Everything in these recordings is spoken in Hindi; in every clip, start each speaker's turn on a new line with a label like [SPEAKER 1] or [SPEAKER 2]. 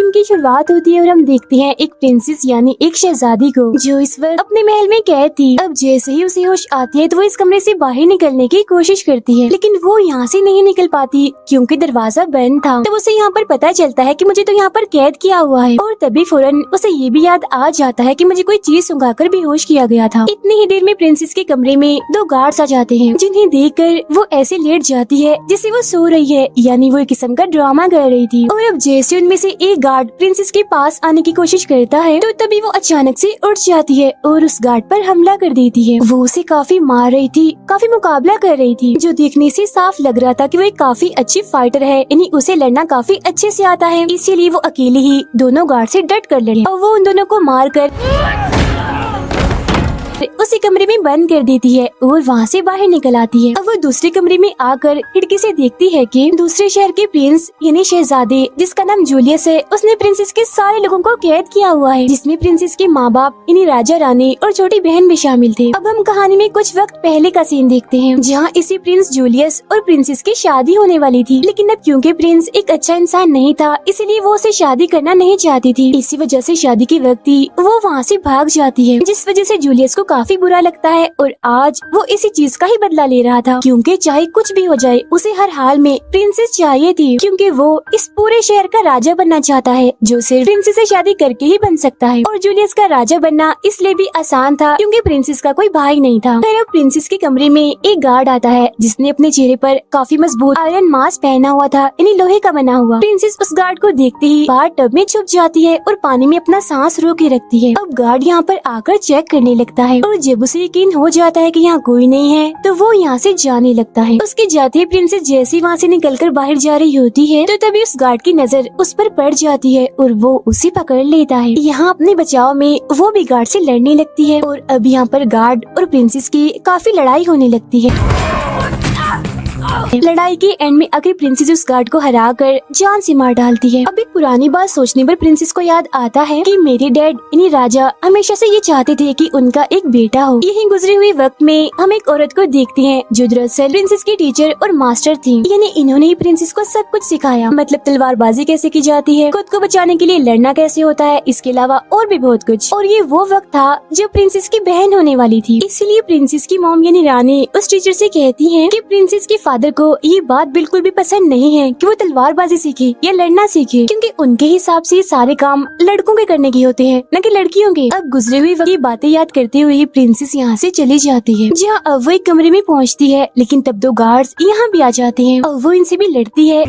[SPEAKER 1] सीन की शुरुआत होती है और हम देखते हैं एक प्रिंसेस यानी एक शहजादी को जो इस वक्त अपने महल में कैद थी। अब जैसे ही उसे होश आती है तो वो इस कमरे से बाहर निकलने की कोशिश करती है, लेकिन वो यहाँ से नहीं निकल पाती क्योंकि दरवाजा बंद था। तब उसे यहाँ पर पता चलता है कि मुझे तो यहाँ पर कैद किया हुआ है और तभी फौरन उसे ये भी याद आ जाता है कि मुझे कोई चीज सुंघाकर बेहोश किया गया था। इतनी ही देर में प्रिंसेस के कमरे में दो गार्ड्स आ जाते हैं, जिन्हें देखकर वो ऐसे लेट जाती है जैसे वो सो रही है, यानी वो एक किस्म का ड्रामा कर रही थी। और अब जैसे उनमें से एक गार्ड प्रिंसेस के पास आने की कोशिश करता है तो तभी वो अचानक से उठ जाती है और उस गार्ड पर हमला कर देती है। वो उसे काफी मार रही थी, काफी मुकाबला कर रही थी, जो देखने से साफ लग रहा था कि वो एक काफी अच्छी फाइटर है, यानी उसे लड़ना काफी अच्छे से आता है। इसीलिए वो अकेले ही दोनों गार्ड से डट कर लड़े और वो उन दोनों को मार कर उसी कमरे में बंद कर देती है और वहाँ से बाहर निकल आती है। अब वो दूसरे कमरे में आकर खिड़की से देखती है कि दूसरे शहर के प्रिंस यानी शहजादे जिसका नाम जूलियस है, उसने प्रिंसेस के सारे लोगों को कैद किया हुआ है, जिसमें प्रिंसेस के माँ बाप यानी राजा रानी और छोटी बहन भी शामिल थे। अब हम कहानी में कुछ वक्त पहले का सीन देखते हैं जहाँ इसी प्रिंस जूलियस और प्रिंसेस की शादी होने वाली थी, लेकिन अब क्योंकि प्रिंस एक अच्छा इंसान नहीं था इसलिए वो उसे शादी करना नहीं चाहती थी। इसी वजह से शादी के वक्त ही वो वहाँ से भाग जाती है, जिस वजह से जूलियस को काफी बुरा लगता है और आज वो इसी चीज का ही बदला ले रहा था, क्योंकि चाहे कुछ भी हो जाए उसे हर हाल में प्रिंसेस चाहिए थी, क्योंकि वो इस पूरे शहर का राजा बनना चाहता है जो सिर्फ प्रिंसेस से शादी करके ही बन सकता है। और जूलियस का राजा बनना इसलिए भी आसान था क्योंकि प्रिंसेस का कोई भाई नहीं था। फिर अब प्रिंसेस के कमरे में एक गार्ड आता है जिसने अपने चेहरे पर काफी मजबूत आयरन मास्क पहना हुआ था, यानी लोहे का बना हुआ। प्रिंसेस उस गार्ड को देखते ही बाहर टब में छुप जाती है और पानी में अपना सांस रोके रखती है। अब गार्ड यहाँ पर आकर चेक करने लगता है और जब उसे यकीन हो जाता है कि यहाँ कोई नहीं है तो वो यहाँ से जाने लगता है। उसके जाते ही प्रिंसेस जैसे वहाँ से निकलकर बाहर जा रही होती है तो तभी उस गार्ड की नजर उस पर पड़ जाती है और वो उसे पकड़ लेता है। यहाँ अपने बचाव में वो भी गार्ड से लड़ने लगती है और अब यहाँ पर गार्ड और प्रिंसेस की काफी लड़ाई होने लगती है। लड़ाई के एंड में आखिर प्रिंसेस उस गार्ड को हराकर जान से मार डालती है। अब एक पुरानी बात सोचने पर प्रिंसेस को याद आता है कि मेरे डैड यानी राजा हमेशा से ये चाहते थे कि उनका एक बेटा हो। यही गुजरे हुए वक्त में हम एक औरत को देखते हैं जो दरअसल प्रिंसेस की टीचर और मास्टर थी, यानी इन्होंने ही प्रिंसेस को सब कुछ सिखाया, मतलब तलवारबाजी कैसे की जाती है, खुद को बचाने के लिए लड़ना कैसे होता है, इसके अलावा और भी बहुत कुछ। और ये वो वक्त था जब प्रिंसेस की बहन होने वाली थी, इसीलिए प्रिंसेस की मॉम यानी रानी उस टीचर से कहती है कि प्रिंसेस के फादर को ये बात बिल्कुल भी पसंद नहीं है कि वो तलवारबाजी सीखे या लड़ना सीखे, क्योंकि उनके हिसाब से सारे काम लड़कों के करने के होते हैं न कि लड़कियों के। अब गुजरे हुए वक्त की बातें याद करते हुए प्रिंसेस यहाँ से चली जाती है, जहाँ अब वो एक कमरे में पहुँचती है, लेकिन तब दो गार्ड्स यहाँ भी आ जाते हैं और वो इनसे भी लड़ती है,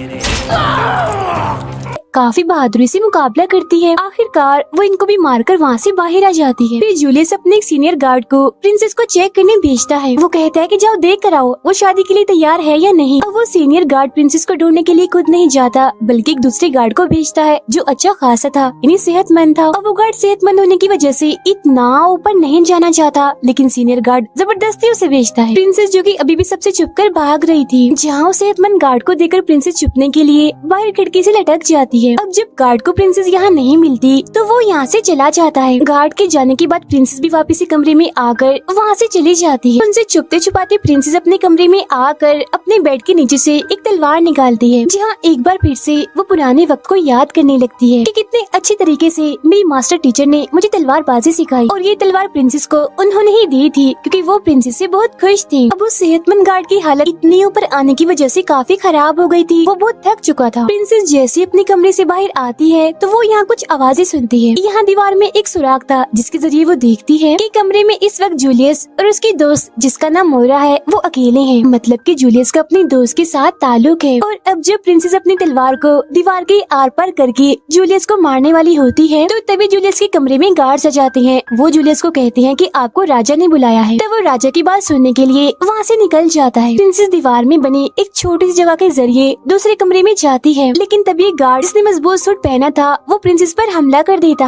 [SPEAKER 1] काफी बहादुरी से मुकाबला करती है। आखिरकार वो इनको भी मारकर वहाँ से बाहर आ जाती है। फिर जूलियस अपने एक सीनियर गार्ड को प्रिंसेस को चेक करने भेजता है। वो कहता है कि जाओ देख कर आओ वो शादी के लिए तैयार है या नहीं। अब वो सीनियर गार्ड प्रिंसेस को ढूंढने के लिए खुद नहीं जाता बल्कि एक दूसरे गार्ड को भेजता है जो अच्छा खासा था, यानी सेहतमंद था। और वो गार्ड सेहतमंद होने की वजह से इतना ऊपर नहीं जाना चाहता, लेकिन सीनियर गार्ड जबरदस्ती उसे भेजता है। प्रिंसेस जो कि अभी भी सबसे छुपकर भाग रही थी, जहाँ वो सेहतमंद गार्ड को देखकर प्रिंसेस छुपने के लिए बाहर खिड़की से लटक जाती है। अब जब गार्ड को प्रिंसेस यहाँ नहीं मिलती तो वो यहाँ से चला जाता है। गार्ड के जाने के बाद प्रिंसेस भी वापस कमरे में आकर वहाँ से चली जाती है। उनसे छुपते छुपाते प्रिंसेस अपने कमरे में आकर अपने बेड के नीचे से एक तलवार निकालती है, जहाँ एक बार फिर से वो पुराने वक्त को याद करने लगती है कि कितने अच्छे तरीके से मेरी मास्टर टीचर ने मुझे तलवारबाजी सिखाई और ये तलवार प्रिंसेस को उन्होंने ही दी थी क्योंकि वो प्रिंसेस से बहुत खुश थी। अब उस सेहतमंद गार्ड की हालत इतनी ऊपर आने की वजह से काफी खराब हो गई थी, वो बहुत थक चुका था। प्रिंसेस जैसे अपने कमरे से बाहर आती है तो वो यहाँ कुछ आवाजें सुनती है। यहाँ दीवार में एक सुराग था जिसके जरिए वो देखती है कि कमरे में इस वक्त जूलियस और उसकी दोस्त जिसका नाम मोरा है वो अकेले हैं, मतलब कि जूलियस का अपनी दोस्त के साथ ताल्लुक है। और अब जब प्रिंसेस अपनी तलवार को दीवार के आर पार करके जूलियस को मारने वाली होती है तो तभी जूलियस के कमरे में गार्ड्स आ जाते हैं। वो जूलियस को कहते हैं कि आपको राजा ने बुलाया है। तब वो राजा की बात सुनने के लिए वहाँ से निकल जाता है। प्रिंसेस दीवार में बनी एक छोटी सी जगह के जरिए दूसरे कमरे में जाती है, लेकिन तभी एक गार्ड जिसने मजबूत सूट पहना था वो प्रिंसेस पर हमला कर देता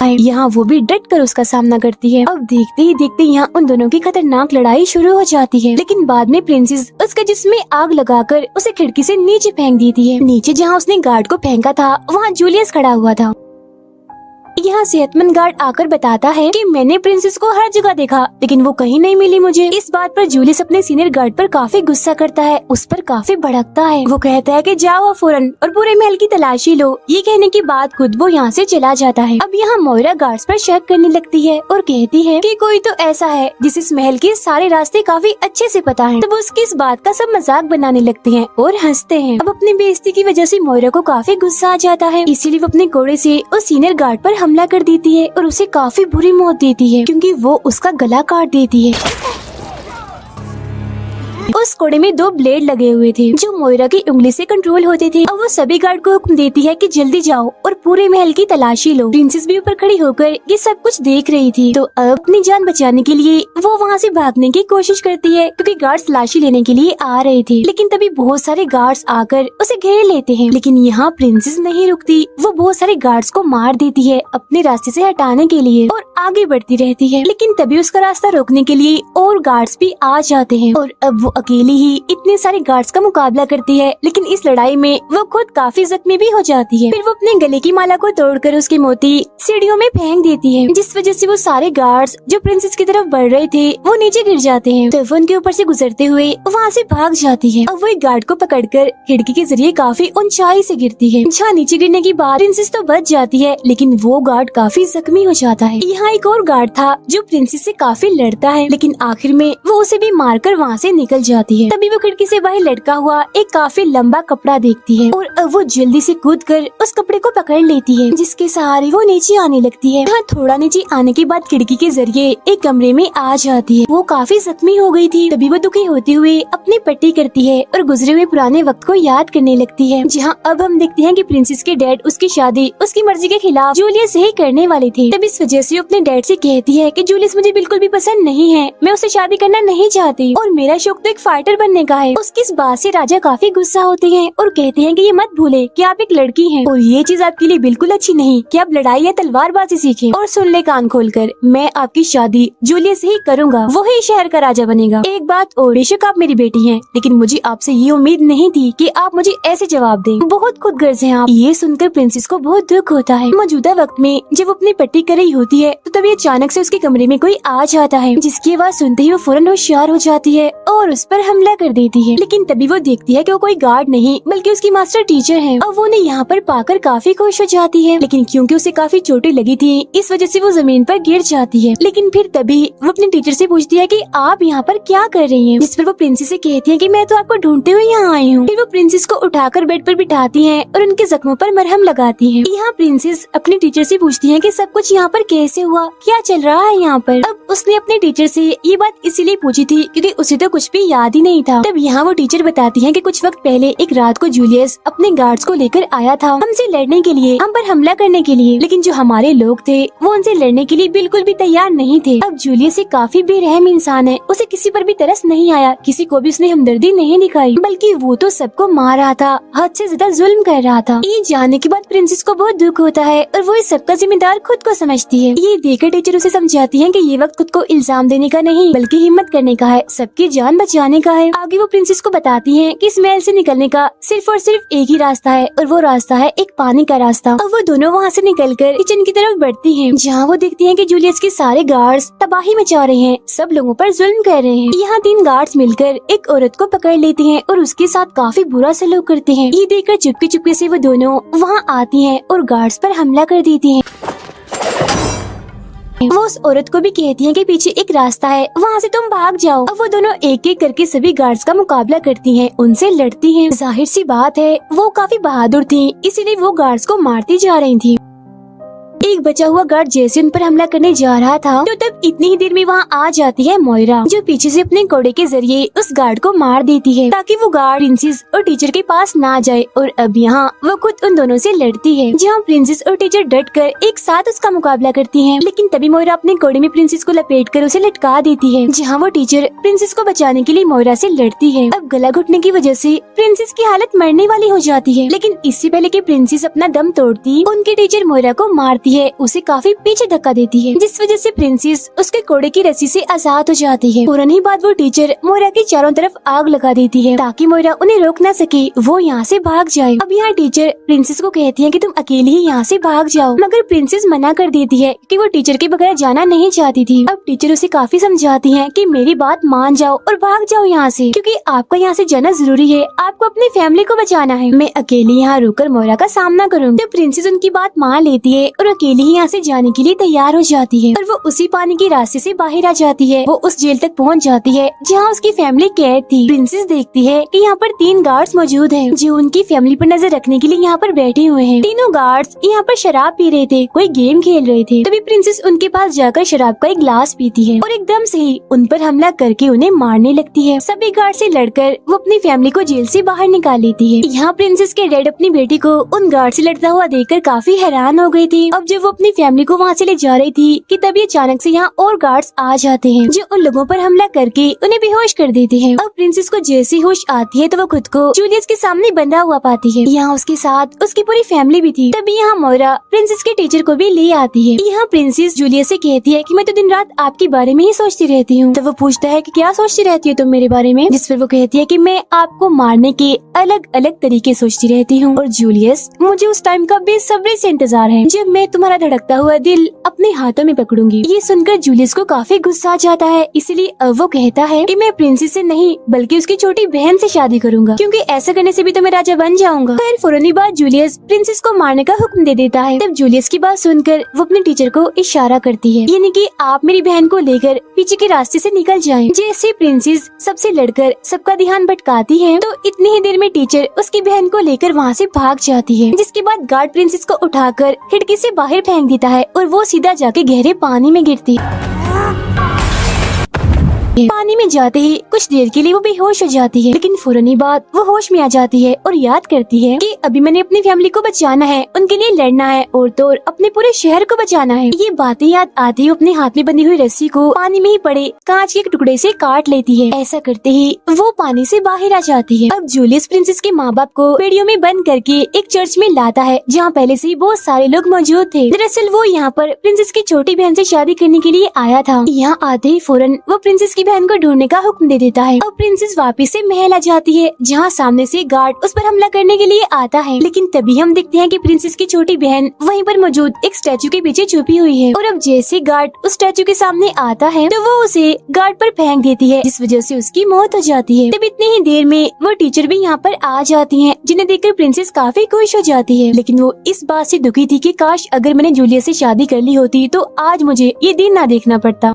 [SPEAKER 1] यहाँ वो भी डट कर उसका सामना करती है। अब देखते ही देखते यहाँ उन दोनों की खतरनाक लड़ाई शुरू हो जाती है, लेकिन बाद में प्रिंसेस उसके जिस्म में आग लगाकर उसे खिड़की से नीचे फेंक देती है। नीचे जहाँ उसने गार्ड को फेंका था वहाँ जूलियस खड़ा हुआ था। यहाँ सेहतमंद गार्ड आकर बताता है कि मैंने प्रिंसेस को हर जगह देखा लेकिन वो कहीं नहीं मिली मुझे। इस बात पर जूलियस अपने सीनियर गार्ड पर काफी गुस्सा करता है, उस पर काफी भड़कता है। वो कहता है कि जाओ फौरन और पूरे महल की तलाशी लो। ये कहने के बाद खुद वो यहाँ से चला जाता है। अब यहाँ मोइरा गार्ड्स पर शक करने लगती है और कहती है कि कोई तो ऐसा है जिसे इस महल के सारे रास्ते काफी अच्छे से पता है। तब उसकी इस बात का सब मजाक बनाने लगते हैं और हंसते हैं। अब अपनी बेइज्जती की वजह से मोइरा को काफी गुस्सा आ जाता है, इसीलिए वो अपने घोड़े से उस सीनियर गार्ड पर हमला कर देती है और उसे काफी बुरी मौत देती है क्योंकि वो उसका गला काट देती है। उस घोड़े में 2 ब्लेड लगे हुए थे जो मोइरा की उंगली से कंट्रोल होते थे। अब वो सभी गार्ड को हुक्म देती है कि जल्दी जाओ और पूरे महल की तलाशी लो। प्रिंसेस भी ऊपर खड़ी होकर ये सब कुछ देख रही थी, तो अब अपनी जान बचाने के लिए वो वहाँ से भागने की कोशिश करती है क्योंकि गार्ड्स तलाशी लेने के लिए आ रहे थे। लेकिन तभी बहुत सारे गार्ड्स आकर उसे घेर लेते हैं। लेकिन यहाँ प्रिंसेस नहीं रुकती, वो बहुत सारे गार्ड्स को मार देती है अपने रास्ते से हटाने के लिए और आगे बढ़ती रहती है। लेकिन तभी उसका रास्ता रोकने के लिए और गार्ड्स भी आ जाते हैं और अब वो अकेली ही इतने सारे गार्ड्स का मुकाबला करती है। लेकिन इस लड़ाई में वो खुद काफी जख्मी भी हो जाती है। फिर वो अपने गले की माला को तोड़कर उसके मोती सीढ़ियों में फेंक देती है, जिस वजह से वो सारे गार्ड्स जो प्रिंसेस की तरफ बढ़ रहे थे वो नीचे गिर जाते हैं। तो वो उनके ऊपर से गुजरते हुए वहाँ से भाग जाती है। अब वो एक गार्ड को पकड़कर खिड़की के जरिए काफी ऊंचाई से गिरती है, जहाँ नीचे गिरने के बाद प्रिंसेस तो बच जाती है लेकिन वो गार्ड काफी जख्मी हो जाता है। यहाँ एक और गार्ड था जो प्रिंसेस से काफी लड़ता है, लेकिन आखिर में वो उसे भी मारकर वहाँ से निकल जाती है। तभी वो खिड़की से बाहर लटका हुआ एक काफी लंबा कपड़ा देखती है और अब वो जल्दी से कूदकर उस कपड़े को पकड़ लेती है, जिसके सहारे वो नीचे आने लगती है। यहाँ थोड़ा नीचे आने के बाद खिड़की के जरिए एक कमरे में आ जाती है। वो काफी जख्मी हो गई थी, तभी वो दुखी होते हुए अपनी पट्टी करती है और गुजरे हुए पुराने वक्त को याद करने लगती है। जहाँ अब हम देखते हैं कि प्रिंसेस के डैड उसकी शादी उसकी मर्जी के खिलाफ जूलियस से ही करने वाले थे। तब इस वजह से अपने डैड से कहती है कि जूलियस मुझे बिल्कुल भी पसंद नहीं है, मैं उससे शादी करना नहीं चाहती और मेरा शौक तो एक फाइटर बनने का है। उसकी इस बात से राजा काफी गुस्सा होते हैं और कहते हैं कि ये मत भूले कि आप एक लड़की हैं और ये चीज आपके लिए बिल्कुल अच्छी नहीं कि आप लड़ाई या तलवारबाजी सीखें। और सुन ले कान खोलकर, मैं आपकी शादी जूलियस से ही करूँगा, वो ही शहर का राजा बनेगा। एक बात और, बेशक आप मेरी बेटी हैं, लेकिन मुझे आपसे ये उम्मीद नहीं थी कि आप मुझे ऐसे जवाब दें। बहुत खुदगर्ज हैं आप। ये सुनकर प्रिंसेस को बहुत दुख होता है। मौजूदा वक्त में जब अपनी पट्टी कर रही होती है तो तभी अचानक से उसके कमरे में कोई आ जाता है, जिसकी आवाज सुनते ही वो फौरन होशियार हो जाती है और उस पर हमला कर देती है। लेकिन तभी वो देखती है कि वो कोई गार्ड नहीं बल्कि उसकी मास्टर टीचर है और वो उन्हें यहाँ पर पाकर काफी खुश हो जाती है। लेकिन क्योंकि उसे काफी चोटें लगी थी इस वजह से वो जमीन पर गिर जाती है। लेकिन फिर तभी वो अपनी टीचर से पूछती है कि आप यहाँ पर क्या कर रही हैं? जिस पर वो प्रिंसेस से कहती है कि मैं तो आपको ढूंढते हुए यहाँ आई हूँ। फिर वो प्रिंसेस को उठाकर बेड पर बिठाती है और उनके जख्मों पर मरहम लगाती है। यहाँ प्रिंसेस अपनी टीचर से पूछती है कि सब कुछ यहाँ पर कैसे हुआ, क्या चल रहा है यहाँ पर। अब उसने अपने टीचर से ये बात इसीलिए पूछी थी क्योंकि उसे तो कुछ भी याद ही नहीं था। तब यहाँ वो टीचर बताती है कि कुछ वक्त पहले एक रात को जूलियस अपने गार्ड्स को लेकर आया था हमसे लड़ने के लिए, हम पर हमला करने के लिए, लेकिन जो हमारे लोग थे वो उनसे लड़ने के लिए बिल्कुल भी तैयार नहीं थे। अब जूलियस एक काफी बेरहम इंसान है, उसे किसी पर भी तरस नहीं आया, किसी को भी उसने हमदर्दी नहीं दिखाई, बल्कि वो तो सबको मार रहा था, हद से ज्यादा जुल्म कर रहा था। ये जानने के बाद प्रिंसेस को बहुत दुख होता है और वो इस सबका जिम्मेदार खुद को समझती है। ये देखकर टीचर उसे समझाती है कि ये वक्त खुद को इल्जाम देने का नहीं बल्कि हिम्मत करने का है, सबकी जान बचाने का है। आगे वो प्रिंसेस को बताती है कि इस महल से निकलने का सिर्फ और सिर्फ एक ही रास्ता है और वो रास्ता है एक पानी का रास्ता। अब वो दोनों वहाँ से निकलकर किचन की तरफ बढ़ती हैं, जहाँ वो देखती हैं कि जूलियस के सारे गार्ड्स तबाही मचा रहे हैं, सब लोगों पर जुल्म कर रहे हैं। यहाँ 3 गार्ड्स मिलकर एक औरत को पकड़ लेते हैं और उसके साथ काफी बुरा सलूक करते हैं। ये देखकर चुपके चुपके से वो दोनों वहाँ आती हैं और गार्ड्स पर हमला कर देती हैं। वो उस औरत को भी कहती है कि पीछे एक रास्ता है, वहाँ से तुम भाग जाओ। अब वो दोनों एक एक करके सभी गार्ड्स का मुकाबला करती हैं, उनसे लड़ती हैं। जाहिर सी बात है वो काफी बहादुर थी, इसीलिए वो गार्ड्स को मारती जा रही थी। एक बचा हुआ गार्ड जैसे उन पर हमला करने जा रहा था तो तब इतनी ही देर में वहाँ आ जाती है मोइरा, जो पीछे से अपने घोड़े के जरिए उस गार्ड को मार देती है ताकि वो गार्ड प्रिंसेस और टीचर के पास ना जाए। और अब यहाँ वो खुद उन दोनों से लड़ती है, जहाँ प्रिंसेस और टीचर डट कर एक साथ उसका मुकाबला करती हैं। लेकिन तभी मोइरा अपने घोड़े में प्रिंसेस को लपेट कर उसे लटका देती है, जहाँ वो टीचर प्रिंसेस को बचाने के लिए मोइरा से लड़ती है। अब गला घुटने की वजह से प्रिंसेस की हालत मरने वाली हो जाती है, लेकिन इससे पहले कि प्रिंसेस अपना दम तोड़ती उनकी टीचर मोइरा को मारती है है उसे काफी पीछे धक्का देती है, जिस वजह से प्रिंसेस उसके कोड़े की रस्सी से आजाद हो जाती है। फौरन ही बाद वो टीचर मोइरा की चारों तरफ आग लगा देती है ताकि मोइरा उन्हें रोक न सके, वो यहाँ से भाग जाए। अब यहाँ टीचर प्रिंसेस को कहती है कि तुम अकेली ही यहाँ से भाग जाओ, मगर प्रिंसेस मना कर देती है कि वो टीचर के बगैर जाना नहीं चाहती थी। अब टीचर उसे काफी समझाती है कि मेरी बात मान जाओ और भाग जाओ यहाँ से, क्योंकि आपका यहाँ से जाना जरूरी है, आपको अपनी फैमिली को बचाना है। मैं अकेली यहाँ रुककर मोइरा का सामना करूँगी। तो प्रिंसेस उनकी बात मान लेती है और अकेली ही यहाँ से जाने के लिए तैयार हो जाती है और वो उसी पानी के रास्ते से बाहर आ जाती है। वो उस जेल तक पहुँच जाती है जहाँ उसकी फैमिली कैद थी। प्रिंसेस देखती है कि यहाँ पर 3 गार्ड्स मौजूद हैं जो उनकी फैमिली पर नजर रखने के लिए यहाँ पर बैठे हुए हैं। तीनों गार्ड्स यहाँ पर शराब पी रहे थे, कोई गेम खेल रहे थे। तभी प्रिंसेस उनके पास जाकर शराब का एक गिलास पीती है और एकदम से ही उन पर हमला करके उन्हें मारने लगती है। सभी गार्ड से लड़कर वो अपनी फैमिली को जेल से बाहर निकाल लेती है। यहाँ प्रिंसेस के डैड अपनी बेटी को उन गार्ड से लड़ता हुआ देखकर काफी हैरान हो गई थी। अब जब वो अपनी फैमिली को वहाँ से ले जा रही थी कि तभी अचानक से यहाँ और गार्ड्स आ जाते हैं जो उन लोगों पर हमला करके उन्हें बेहोश कर देते हैं। अब प्रिंसेस को जैसी होश आती है तो वो खुद को जूलियस के सामने बंधा हुआ पाती है। यहाँ उसके साथ उसकी पूरी फैमिली भी थी। तभी यहाँ मोइरा प्रिंसेस के टीचर को भी ले आती है। यहाँ प्रिंसेस जूलियस से कहती है कि मैं तो दिन रात आपके बारे में ही सोचती रहती हूँ। तो वो पूछता है कि क्या सोचती रहती है तुम मेरे बारे में, जिस पर वो कहती है कि मैं आपको मारने के अलग अलग तरीके सोचती रहती हूँ। और जूलियस, मुझे उस टाइम का बेसब्री से इंतजार है जब मैं तुम्हारा धड़कता हुआ दिल अपने हाथों में पकड़ूंगी। ये सुनकर जूलियस को काफी गुस्सा आ जाता है, इसलिए अब वो कहता है कि मैं प्रिंसेस से नहीं बल्कि उसकी छोटी बहन से शादी करूंगा, क्योंकि ऐसा करने से भी तो मैं राजा बन जाऊंगा। फिर फौरन ही बाद जूलियस प्रिंसेस को मारने का हुक्म दे देता है। तब जूलियस की बात सुनकर वो अपने टीचर को इशारा करती है, यानी कि आप मेरी बहन को लेकर पीछे के रास्ते से निकल जाएं। जैसे प्रिंसेस सबसे लड़कर सबका ध्यान भटकाती है तो इतनी ही देर में टीचर उसकी बहन को लेकर वहाँ से भाग जाती है, जिसके बाद गार्ड प्रिंसेस को उठाकर खिड़की से बाहर फेंक देता है और वो सीधा जाके गहरे पानी में गिरती है। पानी में जाते ही कुछ देर के लिए वो बेहोश हो जाती है, लेकिन फौरन ही बाद वो होश में आ जाती है और याद करती है कि अभी मैंने अपनी फैमिली को बचाना है, उनके लिए लड़ना है और तो और अपने पूरे शहर को बचाना है। ये बातें याद आती है अपने हाथ में बंधी हुई रस्सी को पानी में ही पड़े कांच के टुकड़े से काट लेती है। ऐसा करते ही वो पानी से बाहर आ जाती है। अब जूलियस प्रिंसेस के माँ बाप को बेड़ियों में बंद करके एक चर्च में लाता है जहाँ पहले से ही बहुत सारे लोग मौजूद थे। दरअसल वो यहाँ पर प्रिंसेस की छोटी बहन से शादी करने के लिए आया था। यहाँ आते ही फौरन वो प्रिंसेस की बहन को ढूंढने का हुक्म दे देता है और प्रिंसेस वापस से महल आ जाती है जहाँ सामने से गार्ड उस पर हमला करने के लिए आता है। लेकिन तभी हम देखते हैं कि प्रिंसेस की छोटी बहन वहीं पर मौजूद एक स्टैचू के पीछे छुपी हुई है और अब जैसे गार्ड उस स्टैचू के सामने आता है तो वो उसे गार्ड पर फेंक देती है, जिस वजह से उसकी मौत हो जाती है। तब इतनी ही देर में वो टीचर भी यहाँ पर आ जाती है, जिन्हें देखकर प्रिंसेस काफी खुश हो जाती है। लेकिन वो इस बात से दुखी थी कि काश अगर मैंने जूलियस से शादी कर ली होती तो आज मुझे ये दिन न देखना पड़ता।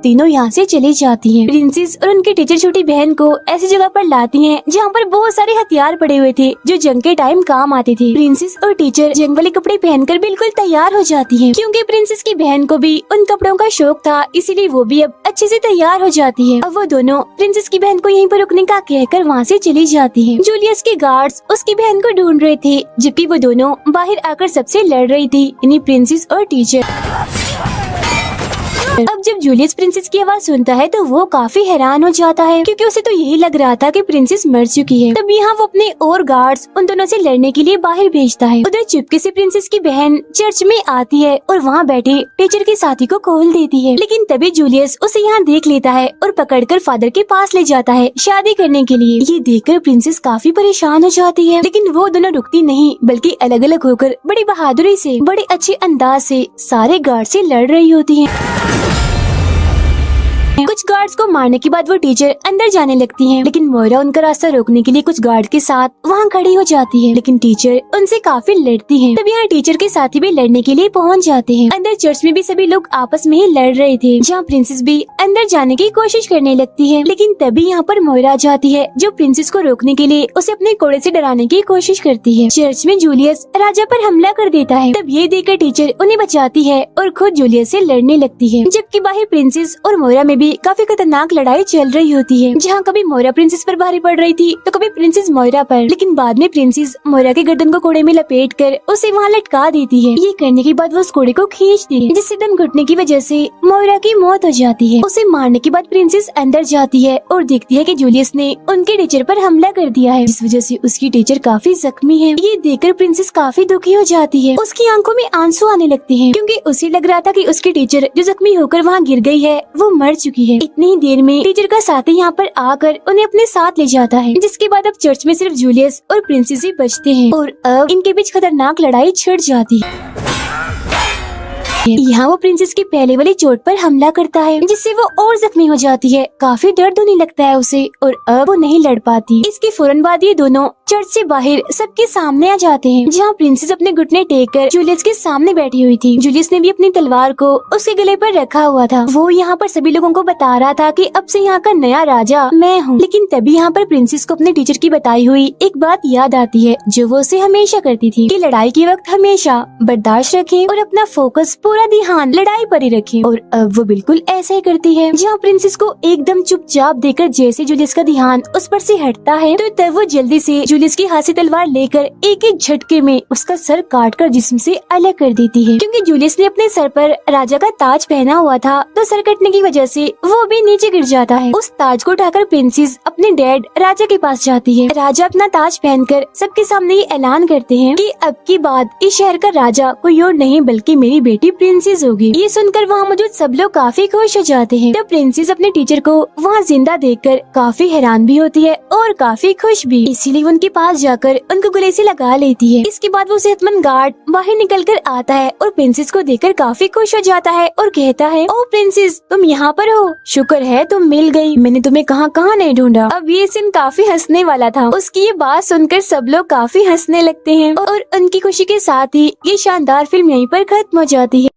[SPEAKER 1] तीनों यहाँ से चली जाती हैं। प्रिंसेस और उनके टीचर छोटी बहन को ऐसी जगह पर लाती हैं जहाँ पर बहुत सारे हथियार पड़े हुए थे जो जंग के टाइम काम आते थे। प्रिंसेस और टीचर जंग वाले कपड़े पहनकर बिल्कुल तैयार हो जाती हैं, क्योंकि प्रिंसेस की बहन को भी उन कपड़ों का शौक था, इसीलिए वो भी अब अच्छे से तैयार हो जाती है। अब वो दोनों प्रिंसेस की बहन को यहीं पर रुकने का कहकर वहाँ से चली जाती है। जूलियस के गार्ड्स उसकी बहन को ढूंढ रहे थे, जबकि वो दोनों बाहर आकर सबसे लड़ रही थी, यानी प्रिंसेस और टीचर। अब जब जूलियस प्रिंसेस की आवाज सुनता है तो वो काफी हैरान हो जाता है, क्योंकि उसे तो यही लग रहा था कि प्रिंसेस मर चुकी है। तब यहाँ वो अपने और गार्ड्स उन दोनों से लड़ने के लिए बाहर भेजता है। उधर चुपके से प्रिंसेस की बहन चर्च में आती है और वहाँ बैठे टीचर के साथी को खोल देती है। लेकिन तभी जूलियस उसे यहाँ देख लेता है और पकड़कर फादर के पास ले जाता है शादी करने के लिए। ये देखकर प्रिंसेस काफी परेशान हो जाती है, लेकिन वो दोनों रुकती नहीं बल्कि अलग अलग होकर बड़ी बहादुरी से बड़े अच्छे अंदाज से सारे गार्ड से लड़ रही होती है। कुछ गार्ड्स को मारने के बाद वो टीचर अंदर जाने लगती हैं, लेकिन मोइरा उनका रास्ता रोकने के लिए कुछ गार्ड के साथ वहाँ खड़ी हो जाती है, लेकिन टीचर उनसे काफी लड़ती हैं। तब यहाँ टीचर के साथी भी लड़ने के लिए पहुँच जाते हैं। अंदर चर्च में भी सभी लोग आपस में ही लड़ रहे थे, जहाँ प्रिंसेस भी अंदर जाने की कोशिश करने लगती है। लेकिन तभी यहाँ पर मोइरा आ जाती है जो प्रिंसेस को रोकने के लिए उसे अपने कोड़े से डराने की कोशिश करती है। चर्च में जूलियस राजा पर हमला कर देता है। तब ये देखकर टीचर उन्हें बचाती है और खुद जूलियस से लड़ने लगती है, जबकि बाहर प्रिंसेस और मोइरा में भी काफी खतरनाक लड़ाई चल रही होती है, जहाँ कभी मोइरा प्रिंसेस पर भारी पड़ रही थी तो कभी प्रिंसेस मोइरा पर, लेकिन बाद में प्रिंसेस मोइरा के गर्दन को कोड़े में लपेट कर उसे वहाँ लटका देती है। ये करने के बाद वो उस कोड़े को खींचती है, जिससे दम घुटने की वजह से मोइरा की मौत हो जाती है। उसे मारने के बाद प्रिंसेस अंदर जाती है और देखती है कि जूलियस ने उनके टीचर पर हमला कर दिया है, जिस वजह से उसकी टीचर काफी जख्मी है। ये देखकर प्रिंसेस काफी दुखी हो जाती है, उसकी आंखों में आंसू आने लगते हैं, क्योंकि उसे लग रहा था कि उसकी टीचर जो जख्मी होकर वहाँ गिर गई है वो मर चुकी है। इतनी ही देर में टीचर का साथी यहाँ पर आकर उन्हें अपने साथ ले जाता है, जिसके बाद अब चर्च में सिर्फ जूलियस और प्रिंसेस ही बचते हैं और अब इनके बीच खतरनाक लड़ाई छिड़ जाती है। यहाँ वो प्रिंसेस की पहले वाली चोट पर हमला करता है, जिससे वो और जख्मी हो जाती है। काफी दर्द होने लगता है उसे और अब वो नहीं लड़ पाती। इसके फौरन बाद ये दोनों चर्च से बाहर सबके सामने आ जाते हैं, जहाँ प्रिंसेस अपने घुटने टेक कर जूलियस के सामने बैठी हुई थी। जूलियस ने भी अपनी तलवार को उसके गले पर रखा हुआ था। वो यहाँ पर सभी लोगों को बता रहा था कि अब से यहाँ का नया राजा मैं हूँ। लेकिन तभी यहाँ पर प्रिंसेस को अपने टीचर की बताई हुई एक बात याद आती है, जो वो उसे हमेशा करती थी कि लड़ाई के वक्त हमेशा बर्दाश्त रखें और अपना फोकस पूरा ध्यान लड़ाई पर ही रखें। और अब वो बिल्कुल ऐसा ही करती है। जहाँ प्रिंसेस को एकदम चुपचाप देखकर जैसे जूलियस का ध्यान उस पर से हटता है, तो तब वो जल्दी से जूलियस की हाथ से तलवार लेकर एक एक झटके में उसका सर काटकर जिस्म से अलग कर देती है। क्योंकि जूलियस ने अपने सर पर राजा का ताज पहना हुआ था, तो सर कटने की वजह से वो भी नीचे गिर जाता है। उस ताज को उठाकर प्रिंसेस अपने डैड राजा के पास जाती है। राजा अपना ताज पहनकर सबके सामने ये ऐलान करते हैं कि अब की बाद इस शहर का राजा कोई और नहीं बल्कि मेरी बेटी प्रिंसेस होगी। ये सुनकर वहाँ मौजूद सब लोग काफी खुश हो जाते हैं। तब प्रिंसेस अपने टीचर को वहाँ जिंदा देखकर काफी हैरान भी होती है और काफी खुश भी, इसीलिए उनके पास जाकर उनको गले से लगा लेती है। इसके बाद वो सेहतमंद गार्ड बाहर निकल कर आता है और प्रिंसेस को देखकर काफी खुश हो जाता है और कहता है, ओ प्रिंसेस तुम यहाँ पर हो, शुक्र है तुम मिल गई, मैंने तुम्हें कहाँ कहाँ नहीं ढूंढा। अब ये सीन काफी हंसने वाला था। उसकी ये बात सुनकर सब लोग काफी हंसने लगते हैं और उनकी खुशी के साथ ही ये शानदार फिल्म यहीं पर खत्म हो जाती है।